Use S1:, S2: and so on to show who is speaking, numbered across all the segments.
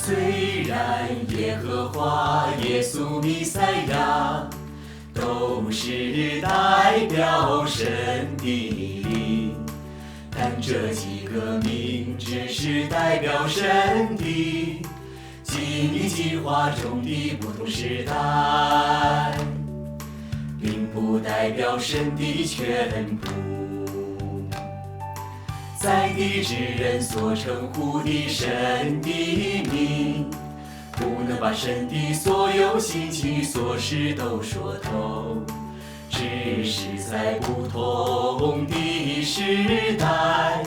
S1: 虽然耶和华、耶稣、弥赛亚都是代表神的名，但这几个名只是代表神的经历计划中的不同时代，并不代表神的全部。在地之人所称呼的神的名，不能把神的所有心情与所事都说透，只是在不同的时代，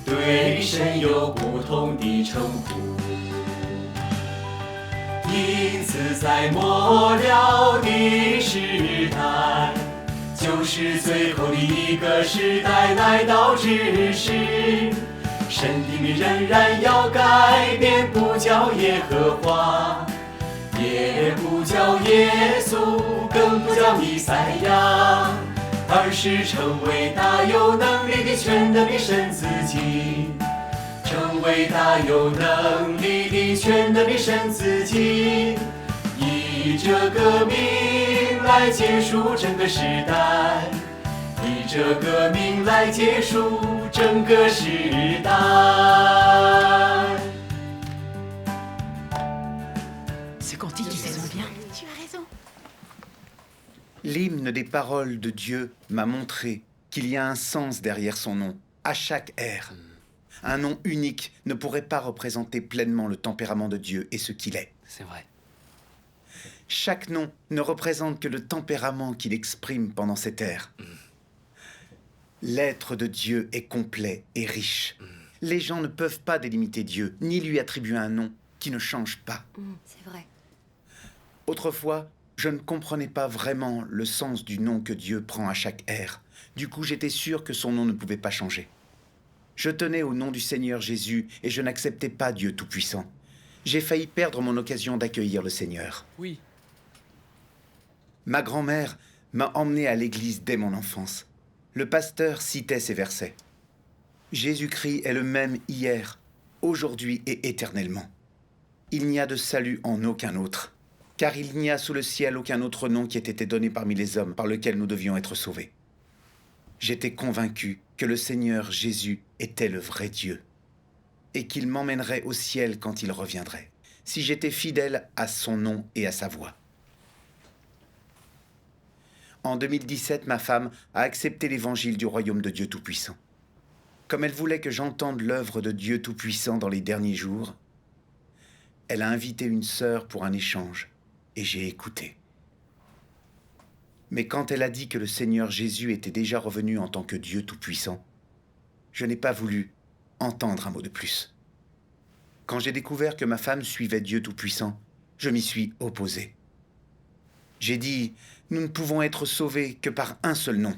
S1: 对神有不同的称呼。因此在末了的时代，就是最后的一个时代来到之时，神的名仍然要改变，不叫耶和华，也不叫耶稣，更不叫弥赛亚，而是成为大有能力的全能的神自己，成为大有能力的全能的神自己，以这个名来结束整个时代，以这个名来结束整个时代。
S2: Ce cantique, tu fais bien.
S3: Tu as raison.
S4: L'hymne des paroles de Dieu m'a montré qu'il y a un sens derrière son nom, à chaque ère. Un nom unique ne pourrait pas représenter pleinement le tempérament de Dieu et ce qu'il est.
S1: C'est vrai.
S4: Chaque nom ne représente que le tempérament qu'il exprime pendant cette ère. L'être de Dieu est complet et riche. Les gens ne peuvent pas délimiter Dieu, ni lui attribuer un nom qui ne change pas.
S3: C'est vrai.
S4: Autrefois, je ne comprenais pas vraiment le sens du nom que Dieu prend à chaque ère. Du coup, j'étais sûr que son nom ne pouvait pas changer. Je tenais au nom du Seigneur Jésus et je n'acceptais pas Dieu Tout-Puissant. J'ai failli perdre mon occasion d'accueillir le Seigneur.
S1: Oui.
S4: Ma grand-mère m'a emmené à l'église dès mon enfance. Le pasteur citait ces versets. Jésus-Christ est le même hier, aujourd'hui et éternellement. Il n'y a de salut en aucun autre, car il n'y a sous le ciel aucun autre nom qui ait été donné parmi les hommes par lequel nous devions être sauvés. J'étais convaincu que le Seigneur Jésus était le vrai Dieu et qu'il m'emmènerait au ciel quand il reviendrait, si j'étais fidèle à son nom et à sa voix. En 2017, ma femme a accepté l'évangile du royaume de Dieu Tout-Puissant. Comme elle voulait que j'entende l'œuvre de Dieu Tout-Puissant dans les derniers jours, elle a invité une sœur pour un échange et j'ai écouté. Mais quand elle a dit que le Seigneur Jésus était déjà revenu en tant que Dieu Tout-Puissant, je n'ai pas voulu entendre un mot de plus. Quand j'ai découvert que ma femme suivait Dieu Tout-Puissant, je m'y suis opposé. J'ai dit, nous ne pouvons être sauvés que par un seul nom.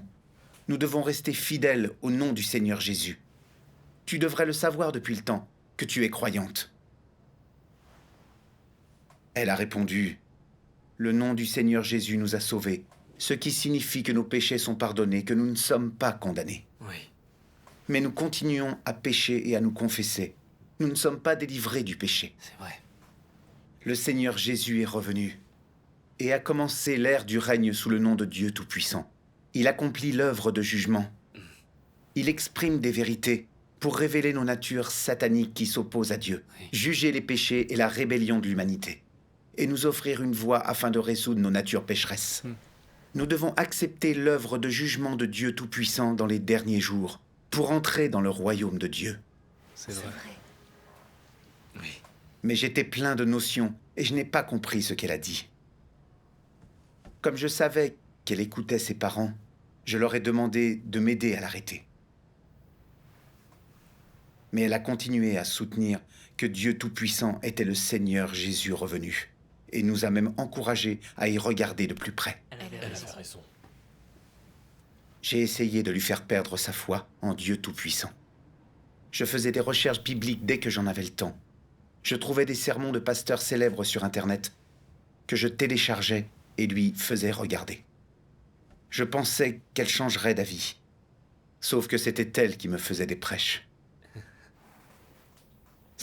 S4: Nous devons rester fidèles au nom du Seigneur Jésus. Tu devrais le savoir depuis le temps, que tu es croyante. Elle a répondu, le nom du Seigneur Jésus nous a sauvés, ce qui signifie que nos péchés sont pardonnés, que nous ne sommes pas condamnés.
S1: Oui.
S4: Mais nous continuons à pécher et à nous confesser. Nous ne sommes pas délivrés du péché.
S1: C'est vrai.
S4: Le Seigneur Jésus est revenu et a commencé l'ère du règne sous le nom de Dieu Tout-Puissant. Il accomplit l'œuvre de jugement. Il exprime des vérités pour révéler nos natures sataniques qui s'opposent à Dieu,
S1: Oui.
S4: juger les péchés et la rébellion de l'humanité, et nous offrir une voie afin de résoudre nos natures pécheresses. Nous devons accepter l'œuvre de jugement de Dieu Tout-Puissant dans les derniers jours pour entrer dans le royaume de Dieu.
S1: C'est vrai. Oui.
S4: Mais j'étais plein de notions et je n'ai pas compris ce qu'elle a dit. Comme je savais qu'elle écoutait ses parents, je leur ai demandé de m'aider à l'arrêter. Mais elle a continué à soutenir que Dieu Tout-Puissant était le Seigneur Jésus revenu et nous a même encouragés à y regarder de plus près.
S1: Elle a raison.
S4: J'ai essayé de lui faire perdre sa foi en Dieu Tout-Puissant. Je faisais des recherches bibliques dès que j'en avais le temps. Je trouvais des sermons de pasteurs célèbres sur Internet que je téléchargeais et lui faisais regarder. Je pensais qu'elle changerait d'avis. Sauf que c'était elle qui me faisait des prêches.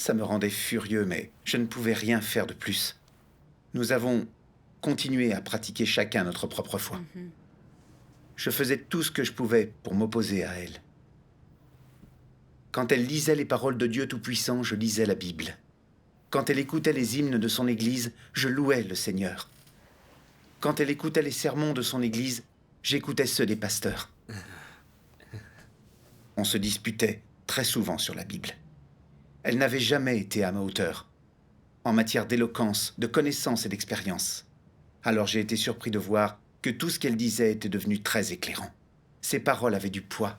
S4: Ça me rendait furieux, mais je ne pouvais rien faire de plus. Nous avons continué à pratiquer chacun notre propre foi. Je faisais tout ce que je pouvais pour m'opposer à elle. Quand elle lisait les paroles de Dieu Tout-Puissant, je lisais la Bible. Quand elle écoutait les hymnes de son église, je louais le Seigneur. Quand elle écoutait les sermons de son église, j'écoutais ceux des pasteurs. On se disputait très souvent sur la Bible. Elle n'avait jamais été à ma hauteur, en matière d'éloquence, de connaissance et d'expérience. Alors j'ai été surpris de voir que tout ce qu'elle disait était devenu très éclairant. Ses paroles avaient du poids.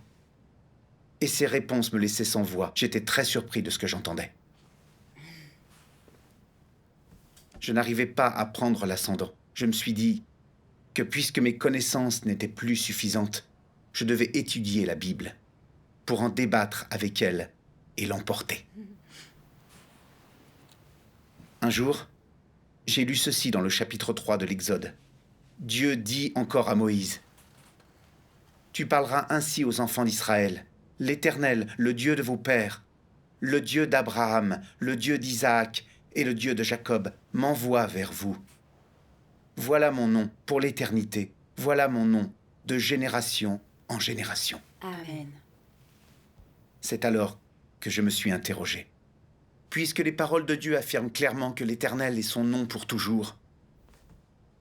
S4: Et ses réponses me laissaient sans voix. J'étais très surpris de ce que j'entendais. Je n'arrivais pas à prendre l'ascendant. Je me suis dit que puisque mes connaissances n'étaient plus suffisantes, je devais étudier la Bible pour en débattre avec elle et l'emporter. Un jour, j'ai lu ceci dans le chapitre 3 de l'Exode. Dieu dit encore à Moïse, « Tu parleras ainsi aux enfants d'Israël. L'Éternel, le Dieu de vos pères, le Dieu d'Abraham, le Dieu d'Isaac et le Dieu de Jacob, m'envoie vers vous. Voilà mon nom pour l'éternité. Voilà mon nom de génération en génération. »
S2: Amen.
S4: C'est alors que je me suis interrogé. Puisque les paroles de Dieu affirment clairement que l'Éternel est son nom pour toujours,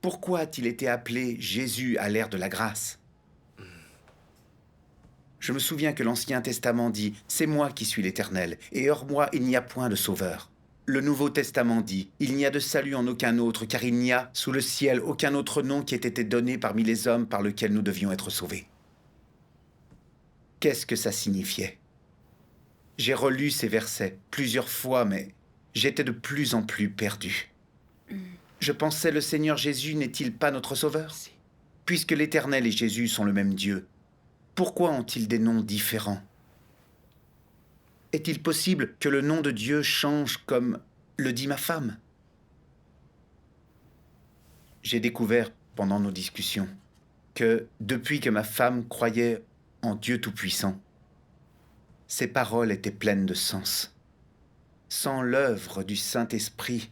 S4: pourquoi a-t-il été appelé Jésus à l'ère de la grâce ? Je me souviens que l'Ancien Testament dit « C'est moi qui suis l'Éternel, et hors moi il n'y a point de sauveur ». Le Nouveau Testament dit « Il n'y a de salut en aucun autre, car il n'y a sous le ciel aucun autre nom qui ait été donné parmi les hommes par lequel nous devions être sauvés ». Qu'est-ce que ça signifiait ? J'ai relu ces versets plusieurs fois, mais j'étais de plus en plus perdu. Je pensais, le Seigneur Jésus n'est-il pas notre sauveur ? Puisque l'Éternel et Jésus sont le même Dieu, pourquoi ont-ils des noms différents ? Est-il possible que le nom de Dieu change comme le dit ma femme ? J'ai découvert pendant nos discussions que depuis que ma femme croyait en Dieu Tout-Puissant, ses paroles étaient pleines de sens. Sans l'œuvre du Saint-Esprit,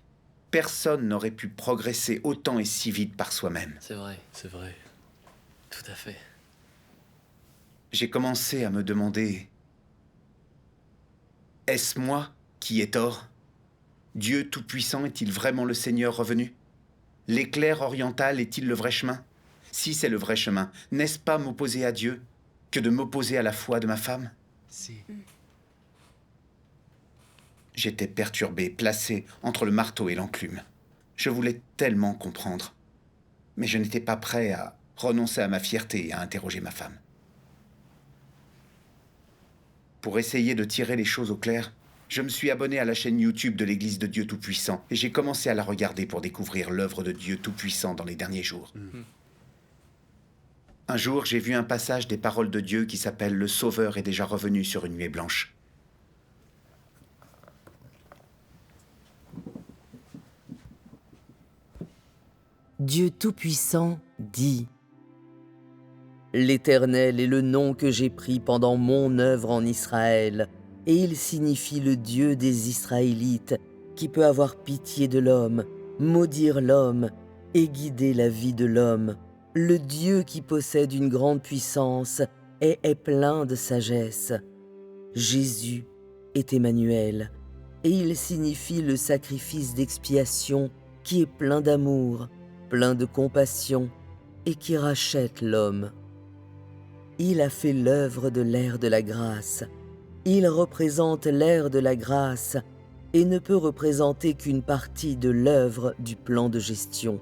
S4: personne n'aurait pu progresser autant et si vite par soi-même.
S3: C'est vrai. Tout à fait.
S4: J'ai commencé à me demander, est-ce moi qui ai tort ? Dieu Tout-Puissant est-il vraiment le Seigneur revenu ? L'éclair oriental est-il le vrai chemin ? Si c'est le vrai chemin, n'est-ce pas m'opposer à Dieu que de m'opposer à la foi de ma femme ? J'étais perturbé, placé entre le marteau et l'enclume. Je voulais tellement comprendre, mais je n'étais pas prêt à renoncer à ma fierté et à interroger ma femme. Pour essayer de tirer les choses au clair, je me suis abonné à la chaîne YouTube de l'Église de Dieu Tout-Puissant et j'ai commencé à la regarder pour découvrir l'œuvre de Dieu Tout-Puissant dans les derniers jours. Un jour, j'ai vu un passage des paroles de Dieu qui s'appelle « Le Sauveur est déjà revenu sur une nuée blanche ».
S5: Dieu Tout-Puissant dit « L'Éternel est le nom que j'ai pris pendant mon œuvre en Israël, et il signifie le Dieu des Israélites, qui peut avoir pitié de l'homme, maudire l'homme et guider la vie de l'homme, le Dieu qui possède une grande puissance et est plein de sagesse. Jésus est Emmanuel, et il signifie le sacrifice d'expiation qui est plein d'amour, plein de compassion et qui rachète l'homme. Il a fait l'œuvre de l'ère de la grâce. Il représente l'ère de la grâce et ne peut représenter qu'une partie de l'œuvre du plan de gestion.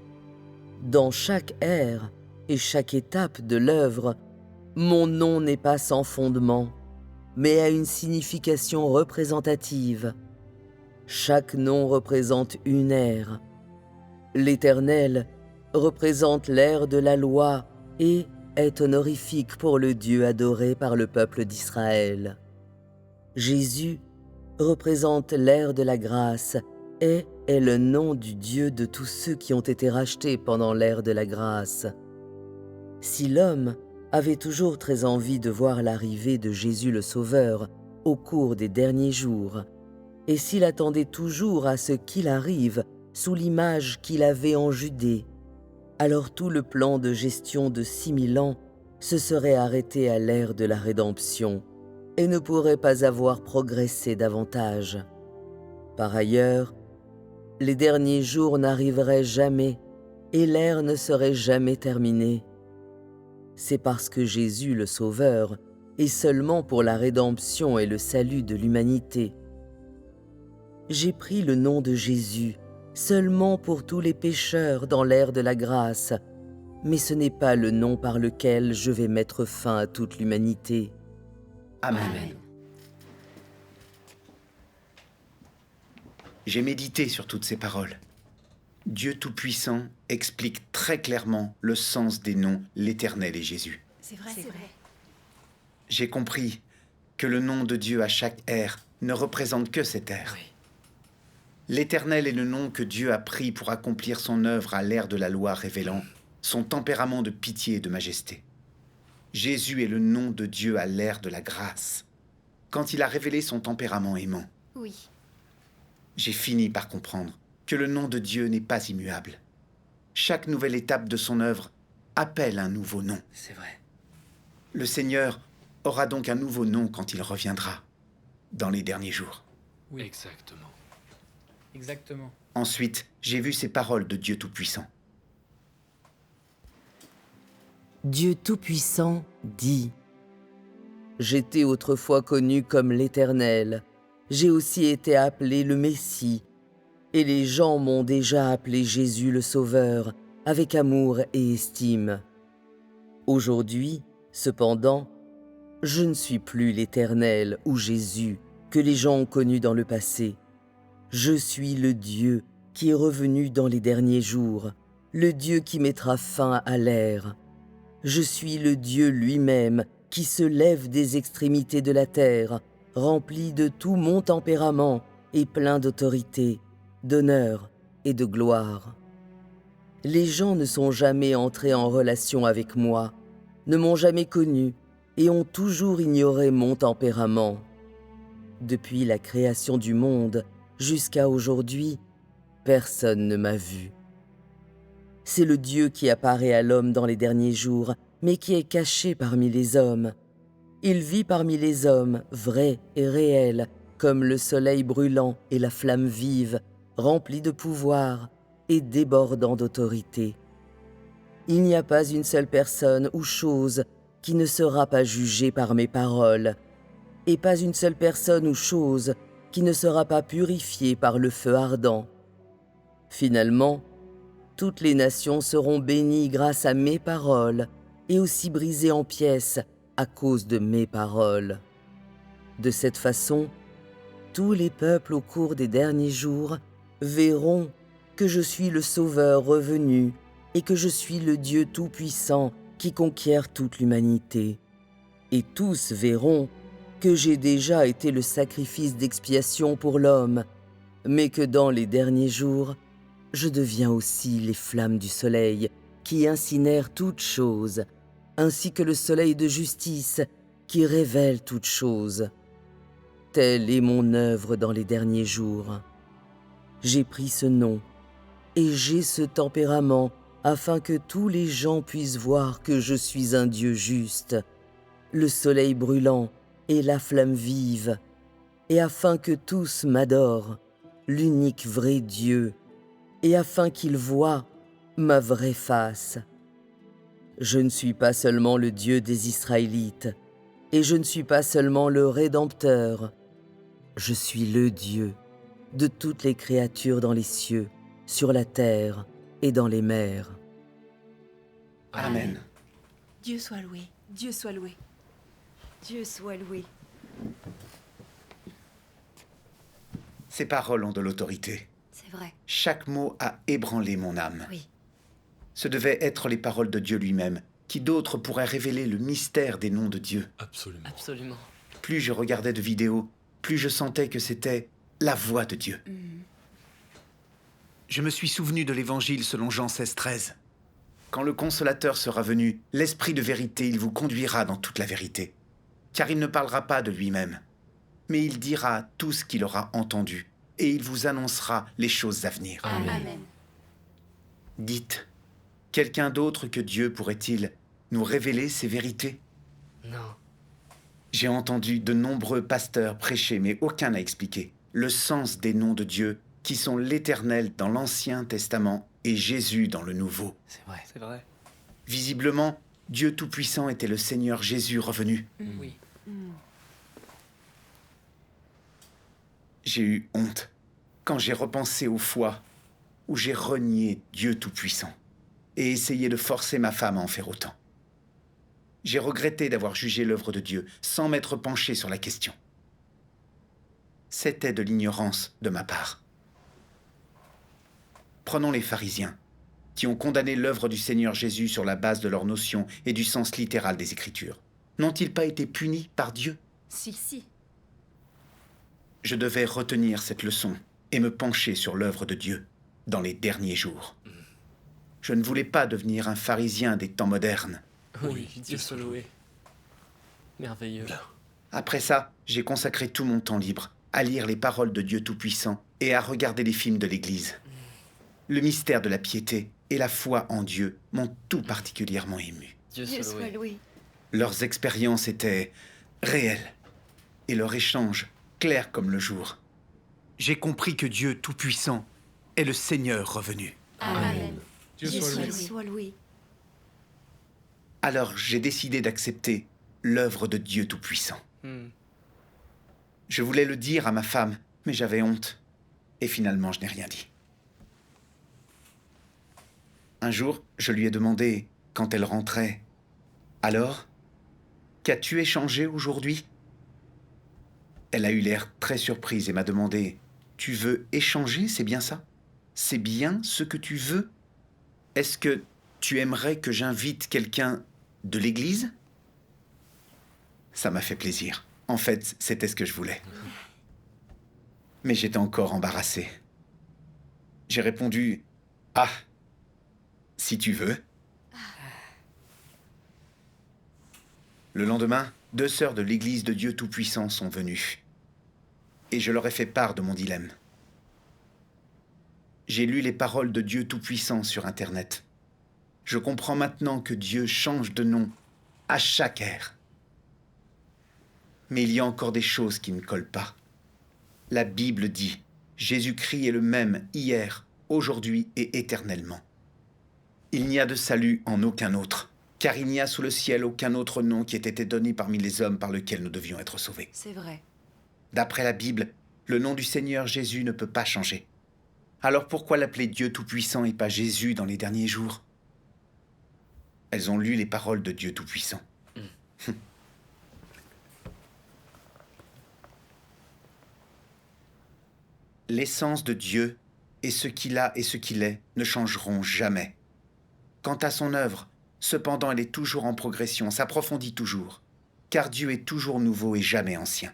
S5: Dans chaque ère et chaque étape de l'œuvre, mon nom n'est pas sans fondement, mais a une signification représentative. Chaque nom représente une ère. L'Éternel représente l'ère de la loi et est honorifique pour le Dieu adoré par le peuple d'Israël. Jésus représente l'ère de la grâce et est le nom du Dieu de tous ceux qui ont été rachetés pendant l'ère de la grâce. Si l'homme avait toujours très envie de voir l'arrivée de Jésus le Sauveur au cours des derniers jours, et s'il attendait toujours à ce qu'il arrive sous l'image qu'il avait en Judée, alors tout le plan de gestion de 6000 ans se serait arrêté à l'ère de la rédemption et ne pourrait pas avoir progressé davantage. Par ailleurs, les derniers jours n'arriveraient jamais et l'ère ne serait jamais terminée. C'est parce que Jésus, le Sauveur, est seulement pour la rédemption et le salut de l'humanité. J'ai pris le nom de Jésus seulement pour tous les pécheurs dans l'ère de la grâce, mais ce n'est pas le nom par lequel je vais mettre fin à toute l'humanité.
S4: Amen.
S2: Amen.
S4: J'ai médité sur toutes ces paroles. Dieu Tout-Puissant explique très clairement le sens des noms l'Éternel et Jésus.
S2: C'est vrai.
S4: J'ai compris que le nom de Dieu à chaque ère ne représente que cette ère.
S3: Oui.
S4: L'Éternel est le nom que Dieu a pris pour accomplir son œuvre à l'ère de la loi révélant son tempérament de pitié et de majesté. Jésus est le nom de Dieu à l'ère de la grâce, quand il a révélé son tempérament aimant.
S2: Oui.
S4: J'ai fini par comprendre que le nom de Dieu n'est pas immuable. Chaque nouvelle étape de son œuvre appelle un nouveau nom.
S3: C'est vrai.
S4: Le Seigneur aura donc un nouveau nom quand il reviendra, dans les derniers jours.
S3: Oui. Exactement.
S6: Exactement.
S4: Ensuite, j'ai vu ces paroles de Dieu Tout-Puissant.
S5: Dieu Tout-Puissant dit « J'étais autrefois connu comme l'Éternel, j'ai aussi été appelé le Messie, et les gens m'ont déjà appelé Jésus le Sauveur, avec amour et estime. Aujourd'hui, cependant, je ne suis plus l'Éternel ou Jésus que les gens ont connu dans le passé. Je suis le Dieu qui est revenu dans les derniers jours, le Dieu qui mettra fin à l'ère. Je suis le Dieu lui-même qui se lève des extrémités de la terre, rempli de tout mon tempérament et plein d'autorité, d'honneur et de gloire. Les gens ne sont jamais entrés en relation avec moi, ne m'ont jamais connu et ont toujours ignoré mon tempérament. Depuis la création du monde jusqu'à aujourd'hui, personne ne m'a vu. C'est le Dieu qui apparaît à l'homme dans les derniers jours, mais qui est caché parmi les hommes. Il vit parmi les hommes, vrai et réel, comme le soleil brûlant et la flamme vive, rempli de pouvoir et débordant d'autorité. Il n'y a pas une seule personne ou chose qui ne sera pas jugée par mes paroles, et pas une seule personne ou chose qui ne sera pas purifiée par le feu ardent. Finalement, toutes les nations seront bénies grâce à mes paroles et aussi brisées en pièces à cause de mes paroles. De cette façon, tous les peuples au cours des derniers jours verront que je suis le Sauveur revenu et que je suis le Dieu Tout-Puissant qui conquiert toute l'humanité. Et tous verront que j'ai déjà été le sacrifice d'expiation pour l'homme, mais que dans les derniers jours, je deviens aussi les flammes du soleil qui incinèrent toutes choses, ainsi que le soleil de justice qui révèle toutes choses. Telle est mon œuvre dans les derniers jours. J'ai pris ce nom et j'ai ce tempérament afin que tous les gens puissent voir que je suis un Dieu juste, le soleil brûlant et la flamme vive, et afin que tous m'adorent, l'unique vrai Dieu, et afin qu'ils voient ma vraie face. Je ne suis pas seulement le Dieu des Israélites, et je ne suis pas seulement le Rédempteur. Je suis le Dieu de toutes les créatures dans les cieux, sur la terre et dans les mers.
S4: Amen.
S2: Dieu soit loué. Dieu soit loué. Dieu soit loué.
S4: Ces paroles ont de l'autorité.
S2: C'est vrai.
S4: Chaque mot a ébranlé mon âme.
S2: Oui.
S4: Ce devaient être les paroles de Dieu lui-même. Qui d'autre pourrait révéler le mystère des noms de Dieu?
S3: Absolument.
S5: Absolument.
S4: Plus je regardais de vidéos, plus je sentais que c'était la voix de Dieu. Je me suis souvenu de l'Évangile selon Jean 16,13. Quand le Consolateur sera venu, l'Esprit de vérité, il vous conduira dans toute la vérité. Car il ne parlera pas de lui-même. mais il dira tout ce qu'il aura entendu, et il vous annoncera les choses à venir.
S2: Amen.
S4: Dites, quelqu'un d'autre que Dieu pourrait-il nous révéler ces vérités?
S3: Non.
S4: J'ai entendu de nombreux pasteurs prêcher, mais aucun n'a expliqué le sens des noms de Dieu, qui sont l'Éternel dans l'Ancien Testament et Jésus dans le Nouveau.
S3: C'est vrai. C'est vrai.
S4: Visiblement, Dieu Tout-Puissant était le Seigneur Jésus revenu.
S6: Oui.
S4: J'ai eu honte quand j'ai repensé aux fois où j'ai renié Dieu Tout-Puissant et essayé de forcer ma femme à en faire autant. J'ai regretté d'avoir jugé l'œuvre de Dieu sans m'être penché sur la question. C'était de l'ignorance de ma part. Prenons les pharisiens, qui ont condamné l'œuvre du Seigneur Jésus sur la base de leurs notions et du sens littéral des Écritures. N'ont-ils pas été punis par Dieu?
S2: Si.
S4: Je devais retenir cette leçon et me pencher sur l'œuvre de Dieu dans les derniers jours. Je ne voulais pas devenir un pharisien des temps modernes.
S3: Oui, Dieu soit loué. Merveilleux.
S4: Après ça, j'ai consacré tout mon temps libre à lire les paroles de Dieu Tout-Puissant et à regarder les films de l'Église. Le mystère de la piété et la foi en Dieu m'ont tout particulièrement ému.
S3: Dieu
S2: Dieu
S3: soit
S2: soit
S3: loué.
S2: loué.
S4: Leurs expériences étaient réelles et leur échange clair comme le jour. J'ai compris que Dieu Tout-Puissant est le Seigneur revenu.
S2: Amen.
S6: Dieu soit loué.
S2: soit loué.
S4: Alors j'ai décidé d'accepter l'œuvre de Dieu Tout-Puissant.
S3: Hmm.
S4: Je voulais le dire à ma femme, mais j'avais honte. Et finalement, je n'ai rien dit. Un jour, je lui ai demandé, quand elle rentrait, « Alors, qu'as-tu échangé aujourd'hui ?» Elle a eu l'air très surprise et m'a demandé, « Tu veux échanger, c'est bien ça? C'est bien ce que tu veux? Est-ce que tu aimerais que j'invite quelqu'un de l'église ?» Ça m'a fait plaisir. En fait, c'était ce que je voulais. Mais j'étais encore embarrassé. J'ai répondu, « Ah, si tu veux. » Le lendemain, 2 sœurs de l'Église de Dieu Tout-Puissant sont venues. Et je leur ai fait part de mon dilemme. J'ai lu les paroles de Dieu Tout-Puissant sur Internet. Je comprends maintenant que Dieu change de nom à chaque ère. Mais il y a encore des choses qui ne collent pas. La Bible dit « Jésus-Christ est le même hier, aujourd'hui et éternellement. » Il n'y a de salut en aucun autre, car il n'y a sous le ciel aucun autre nom qui ait été donné parmi les hommes par lequel nous devions être sauvés.
S2: C'est vrai.
S4: D'après la Bible, le nom du Seigneur Jésus ne peut pas changer. Alors pourquoi l'appeler Dieu Tout-Puissant et pas Jésus dans les derniers jours? Elles ont lu les paroles de Dieu Tout-Puissant. L'essence de Dieu et ce qu'il a et ce qu'il est ne changeront jamais. Quant à son œuvre, cependant elle est toujours en progression, s'approfondit toujours, car Dieu est toujours nouveau et jamais ancien.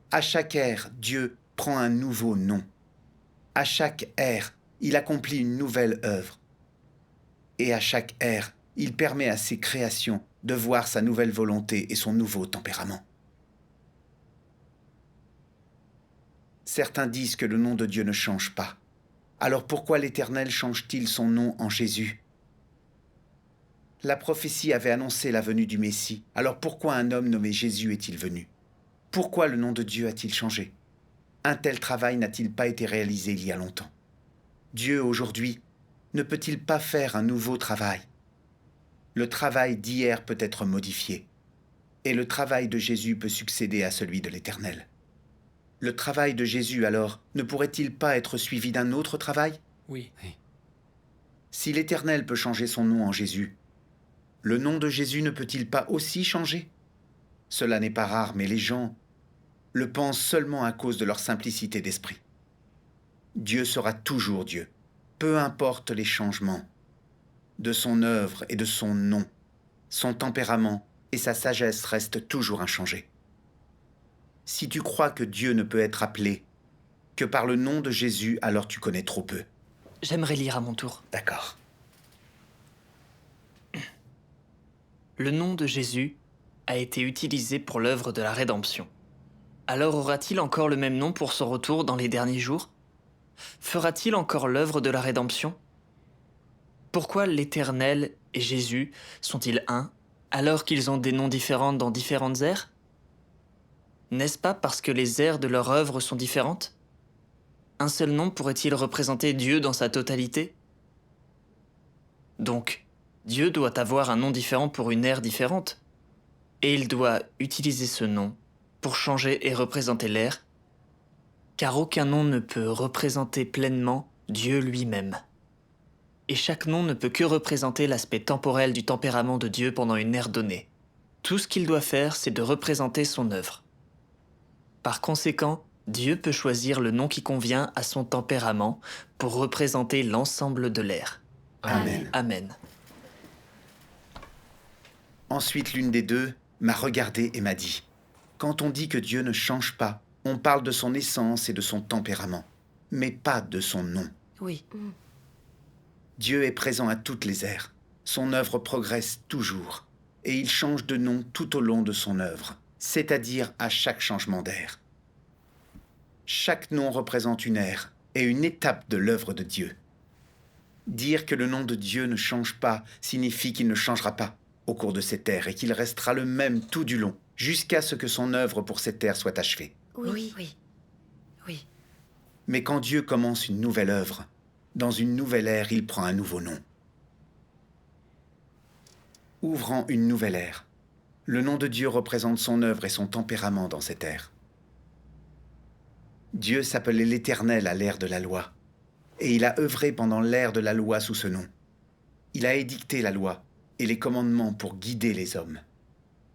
S4: À chaque ère, Dieu prend un nouveau nom. À chaque ère, il accomplit une nouvelle œuvre. Et à chaque ère, il permet à ses créations de voir sa nouvelle volonté et son nouveau tempérament. Certains disent que le nom de Dieu ne change pas. Alors pourquoi l'Éternel change-t-il son nom en Jésus? La prophétie avait annoncé la venue du Messie. Alors pourquoi un homme nommé Jésus est-il venu? Pourquoi le nom de Dieu a-t-il changé? Un tel travail n'a-t-il pas été réalisé il y a longtemps? Dieu, aujourd'hui, ne peut-il pas faire un nouveau travail? Le travail d'hier peut être modifié, et le travail de Jésus peut succéder à celui de l'Éternel. Le travail de Jésus, alors, ne pourrait-il pas être suivi d'un autre travail?
S6: Oui.
S4: Si l'Éternel peut changer son nom en Jésus, le nom de Jésus ne peut-il pas aussi changer? Cela n'est pas rare, mais les gens le pensent seulement à cause de leur simplicité d'esprit. Dieu sera toujours Dieu, peu importe les changements de son œuvre et de son nom. Son tempérament et sa sagesse restent toujours inchangés. Si tu crois que Dieu ne peut être appelé que par le nom de Jésus, alors tu connais trop peu.
S7: J'aimerais lire à mon tour.
S4: D'accord.
S7: Le nom de Jésus a été utilisé pour l'œuvre de la rédemption. alors aura-t-il encore le même nom pour son retour dans les derniers jours? Fera-t-il encore l'œuvre de la rédemption? Pourquoi l'Éternel et Jésus sont-ils un, alors qu'ils ont des noms différents dans différentes ères? N'est-ce pas parce que les ères de leur œuvre sont différentes? Un seul nom pourrait-il représenter Dieu dans sa totalité? Donc, Dieu doit avoir un nom différent pour une ère différente. Et il doit utiliser ce nom pour changer et représenter l'ère, car aucun nom ne peut représenter pleinement Dieu lui-même. Et chaque nom ne peut que représenter l'aspect temporel du tempérament de Dieu pendant une ère donnée. Tout ce qu'il doit faire, c'est de représenter son œuvre. Par conséquent, Dieu peut choisir le nom qui convient à son tempérament pour représenter l'ensemble de l'ère.
S4: Amen.
S7: Amen.
S4: Ensuite, l'une des deux m'a regardé et m'a dit, « Quand on dit que Dieu ne change pas, on parle de son essence et de son tempérament, mais pas de son nom.
S2: Oui.
S4: Dieu est présent à toutes les ères. Son œuvre progresse toujours, et il change de nom tout au long de son œuvre, c'est-à-dire à chaque changement d'ère. Chaque nom représente une ère et une étape de l'œuvre de Dieu. Dire que le nom de Dieu ne change pas signifie qu'il ne changera pas au cours de cette ère et qu'il restera le même tout du long, jusqu'à ce que son œuvre pour cette ère soit achevée.
S2: Oui. Oui. Oui.
S4: Mais quand Dieu commence une nouvelle œuvre, dans une nouvelle ère, il prend un nouveau nom. Ouvrant une nouvelle ère, le nom de Dieu représente son œuvre et son tempérament dans cette ère. Dieu s'appelait l'Éternel à l'ère de la loi, et il a œuvré pendant l'ère de la loi sous ce nom. Il a édicté la loi et les commandements pour guider les hommes,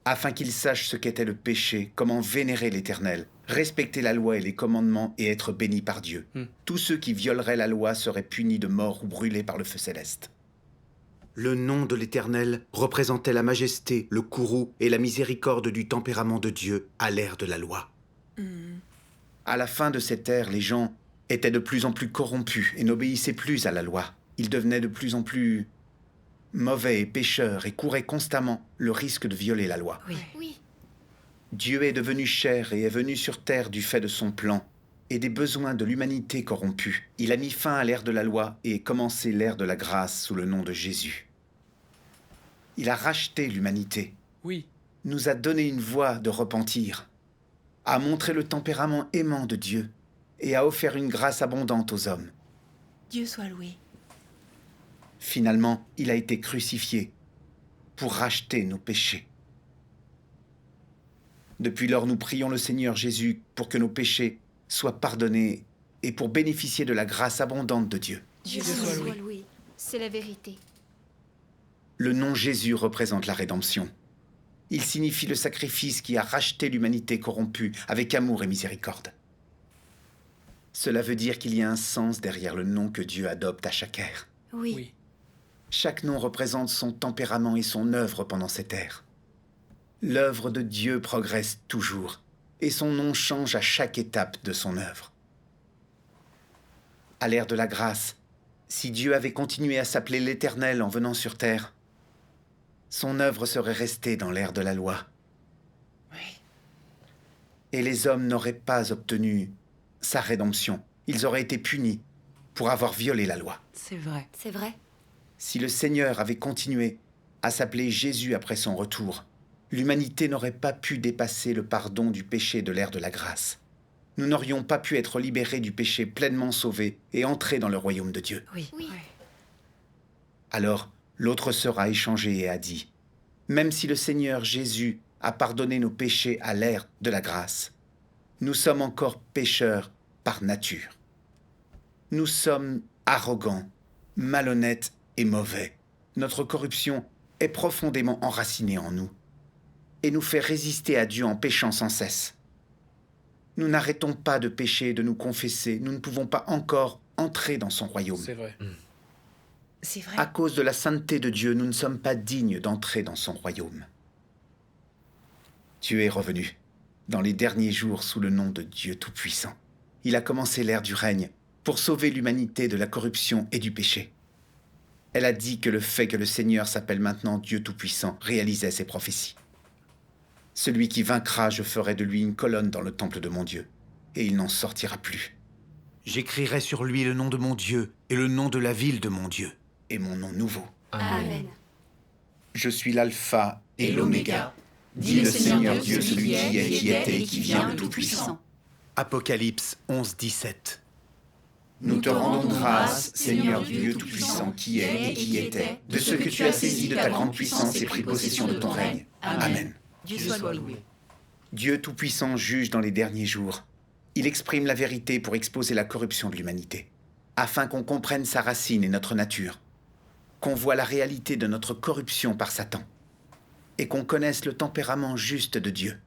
S4: afin qu'ils sachent ce qu'était le péché, comment vénérer l'Éternel, respecter la loi et les commandements et être bénis par Dieu. Tous ceux qui violeraient la loi seraient punis de mort ou brûlés par le feu céleste. Le nom de l'Éternel représentait la majesté, le courroux et la miséricorde du tempérament de Dieu à l'ère de la loi. À la fin de cette ère, les gens étaient de plus en plus corrompus et n'obéissaient plus à la loi. Ils devenaient de plus en plus mauvais et pécheurs et couraient constamment le risque de violer la loi.
S2: Oui.
S4: Dieu est devenu chair et est venu sur terre du fait de son plan et des besoins de l'humanité corrompue. Il a mis fin à l'ère de la loi et commencé l'ère de la grâce sous le nom de Jésus. Il a racheté l'humanité,
S3: Oui.
S4: nous a donné une voie de repentir, a montré le tempérament aimant de Dieu et a offert une grâce abondante aux hommes.
S2: Dieu soit loué.
S4: Finalement, il a été crucifié pour racheter nos péchés. Depuis lors, nous prions le Seigneur Jésus pour que nos péchés soient pardonnés et pour bénéficier de la grâce abondante de Dieu.
S2: Dieu
S6: soit
S2: soit
S6: loué.
S2: loué. C'est la vérité.
S4: Le nom Jésus représente la rédemption. Il signifie le sacrifice qui a racheté l'humanité corrompue avec amour et miséricorde. Cela veut dire qu'il y a un sens derrière le nom que Dieu adopte à chaque ère.
S2: Oui.
S3: Oui.
S4: Chaque nom représente son tempérament et son œuvre pendant cette ère. L'œuvre de Dieu progresse toujours, et son nom change à chaque étape de son œuvre. À l'ère de la grâce, si Dieu avait continué à s'appeler l'Éternel en venant sur terre, son œuvre serait restée dans l'ère de la loi. Et les hommes n'auraient pas obtenu sa rédemption. Ils auraient été punis pour avoir violé la loi.
S2: C'est vrai. C'est vrai.
S4: Si le Seigneur avait continué à s'appeler Jésus après son retour, l'humanité n'aurait pas pu dépasser le pardon du péché de l'ère de la grâce. Nous n'aurions pas pu être libérés du péché, pleinement sauvés et entrer dans le royaume de Dieu.
S2: Oui.
S4: Alors, l'autre sœur a échangé et a dit, « Même si le Seigneur Jésus a pardonné nos péchés à l'ère de la grâce, nous sommes encore pécheurs par nature. Nous sommes arrogants, malhonnêtes et mauvais. Notre corruption est profondément enracinée en nous et nous fait résister à Dieu en péchant sans cesse. Nous n'arrêtons pas de pécher et de nous confesser. Nous ne pouvons pas encore entrer dans son royaume.
S3: C'est vrai.
S2: C'est vrai.
S4: À cause de la sainteté de Dieu, nous ne sommes pas dignes d'entrer dans son royaume. Dieu est revenu dans les derniers jours sous le nom de Dieu Tout-Puissant. Il a commencé l'ère du règne pour sauver l'humanité de la corruption et du péché. Elle a dit que le fait que le Seigneur s'appelle maintenant Dieu Tout-Puissant réalisait ses prophéties. Celui qui vaincra, je ferai de lui une colonne dans le temple de mon Dieu, et il n'en sortira plus.
S8: J'écrirai sur lui le nom de mon Dieu et le nom de la ville de mon Dieu.
S4: Et mon nom nouveau.
S2: Amen.
S4: Je suis l'alpha
S1: Et l'oméga,
S2: Dit
S1: le Seigneur Dieu, celui qui est, qui était et qui vient, le Tout-Puissant.
S8: Apocalypse 11, 17.
S4: Nous te rendons grâce, Seigneur Dieu Tout-Puissant, qui est et qui était, de ce que tu as saisi de ta grande puissance et pris possession de ton règne. Amen.
S2: Dieu soit loué.
S4: Dieu Tout-Puissant juge dans les derniers jours. Il exprime la vérité pour exposer la corruption de l'humanité, afin qu'on comprenne sa racine et notre nature, qu'on voit la réalité de notre corruption par Satan, et qu'on connaisse le tempérament juste de Dieu.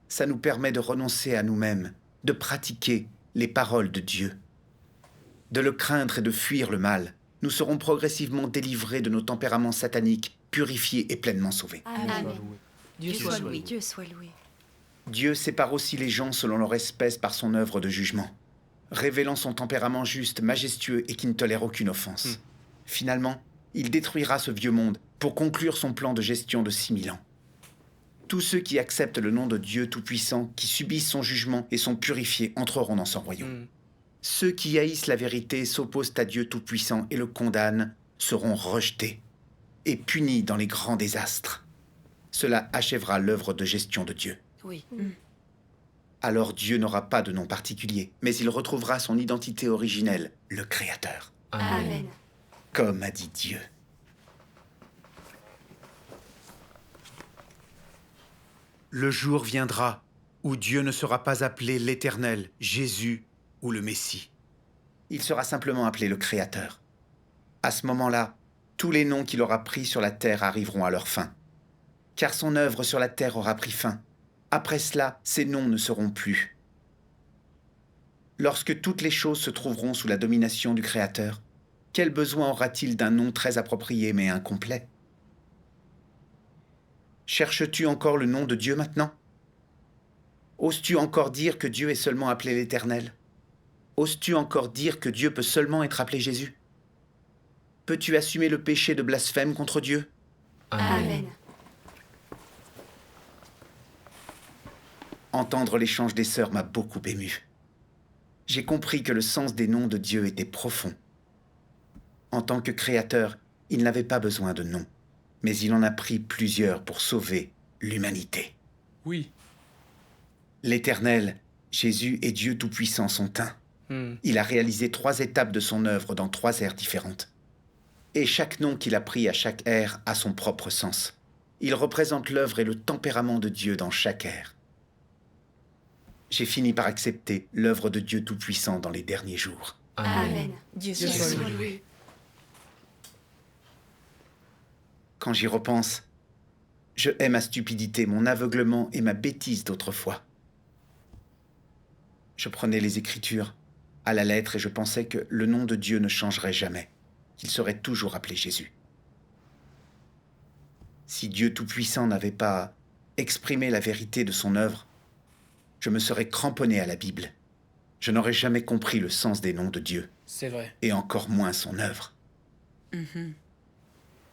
S4: Ça nous permet de renoncer à nous-mêmes, de pratiquer les paroles de Dieu, de le craindre et de fuir le mal. Nous serons progressivement délivrés de nos tempéraments sataniques, purifiés et pleinement sauvés.
S2: Amen.
S6: Dieu
S2: Dieu
S6: soit
S2: soit
S6: loué.
S2: loué. Dieu soit loué.
S4: Dieu sépare aussi les gens selon leur espèce par son œuvre de jugement, révélant son tempérament juste, majestueux et qui ne tolère aucune offense. Finalement, il détruira ce vieux monde pour conclure son plan de gestion de 6000 ans. Tous ceux qui acceptent le nom de Dieu Tout-Puissant, qui subissent son jugement et sont purifiés, entreront dans son royaume. Ceux qui haïssent la vérité, s'opposent à Dieu Tout-Puissant et le condamnent, seront rejetés et punis dans les grands désastres. Cela achèvera l'œuvre de gestion de Dieu.
S2: Oui.
S4: Alors Dieu n'aura pas de nom particulier, mais il retrouvera son identité originelle, le Créateur,
S2: Amen.
S4: comme a dit Dieu.
S8: Le jour viendra où Dieu ne sera pas appelé l'Éternel, Jésus ou le Messie.
S4: Il sera simplement appelé le Créateur. À ce moment-là, tous les noms qu'il aura pris sur la terre arriveront à leur fin. Car son œuvre sur la terre aura pris fin. Après cela, ces noms ne seront plus. Lorsque toutes les choses se trouveront sous la domination du Créateur, quel besoin aura-t-il d'un nom très approprié mais incomplet? Cherches-tu encore le nom de Dieu maintenant? Oses-tu encore dire que Dieu est seulement appelé l'Éternel? Oses-tu encore dire que Dieu peut seulement être appelé Jésus? Peux-tu assumer le péché de blasphème contre Dieu?
S2: Amen.
S4: Entendre l'échange des sœurs m'a beaucoup ému. J'ai compris que le sens des noms de Dieu était profond. En tant que créateur, il n'avait pas besoin de nom, mais il en a pris plusieurs pour sauver l'humanité.
S3: Oui.
S4: L'Éternel, Jésus et Dieu Tout-Puissant sont un. Il a réalisé 3 étapes de son œuvre dans 3 ères différentes. Et chaque nom qu'il a pris à chaque ère a son propre sens. Il représente l'œuvre et le tempérament de Dieu dans chaque ère. J'ai fini par accepter l'œuvre de Dieu Tout-Puissant dans les derniers jours.
S2: Amen. Dieu
S6: Dieu
S2: soit
S6: soit
S2: loué.
S4: Quand j'y repense, je hais ma stupidité, mon aveuglement et ma bêtise d'autrefois. Je prenais les Écritures à la lettre et je pensais que le nom de Dieu ne changerait jamais, qu'il serait toujours appelé Jésus. Si Dieu Tout-Puissant n'avait pas exprimé la vérité de son œuvre, je me serais cramponné à la Bible. Je n'aurais jamais compris le sens des noms de Dieu,
S6: C'est vrai.
S4: et encore moins son œuvre.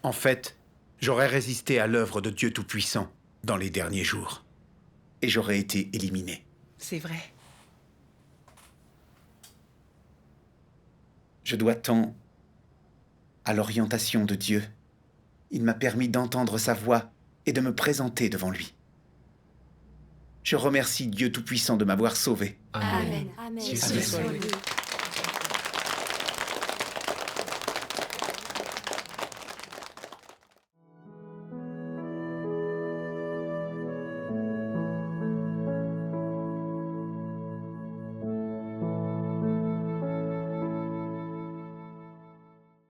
S8: En fait, j'aurais résisté à l'œuvre de Dieu Tout-Puissant dans les derniers jours.
S4: Et j'aurais été éliminé.
S9: C'est vrai.
S4: Je dois tant à l'orientation de Dieu. Il m'a permis d'entendre sa voix et de me présenter devant lui. Je remercie Dieu Tout-Puissant de m'avoir sauvé.
S2: Amen. Amen.
S3: Dieu
S2: Dieu
S3: soit
S2: soit
S3: loué.
S2: loué.